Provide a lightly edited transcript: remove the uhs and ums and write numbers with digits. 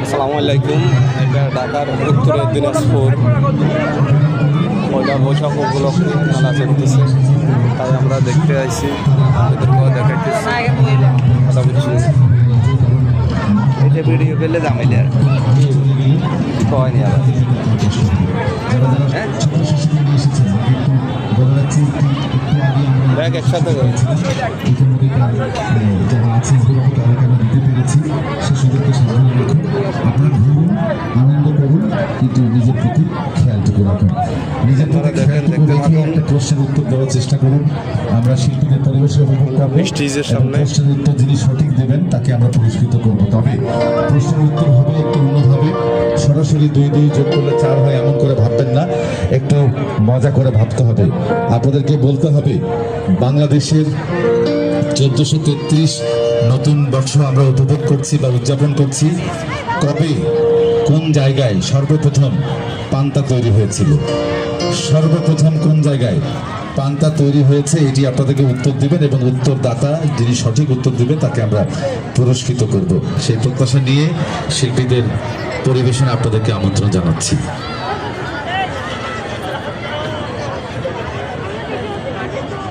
আসসালামাইকুম। এটা ঢাকার উত্তরের দিনাজপুর পয়লা বৈশাখ উপলক্ষে মেলা চলতেছে, তাই আমরা দেখতে আসছি, এদেরকেও দেখাইতেছি। কথা বলছি এটা ভিডিও পেলে জামাইলে আর হয়নি আর ব্যাগ একসাথে করে আনন্দ করুন, কিন্তু নিজের প্রতি খেয়ালটুকু রাখুন। নিজের প্রতি একটা প্রশ্নের উত্তর দেওয়ার চেষ্টা করুন। আমরা শিল্পীদের পরিবেশের উপভোগ করবো। স্টেজের সামনে প্রশ্নের উত্তর যিনি সঠিক দেবেন তাকে আমরা পুরস্কৃত করবো। তবে প্রশ্নের উত্তর হবে একটু অন্যভাবে, সরাসরি 2-2 যোগ করলে 4 হয় এমন করে ভাববেন না, একটু মজা করে ভাবতে হবে। আপনাদেরকে বলতে হবে বাংলাদেশের 1433 নতুন বর্ষ আমরা উপভোগ করছি বা উদযাপন করছি। কবে কোন জায়গায় সর্বপ্রথম পান্তা তৈরি হয়েছিল? সর্বপ্রথম কোন জায়গায় পান্তা তৈরি হয়েছে, এটি আপনাদেরকে উত্তর দিবেন এবং উত্তরদাতা যিনি সঠিক উত্তর দিবেন তাকে আমরা পুরস্কৃত করব। সেই প্রত্যাশা নিয়ে শিল্পীদের পরিবেশনে আপনাদেরকে আমন্ত্রণ জানাচ্ছি।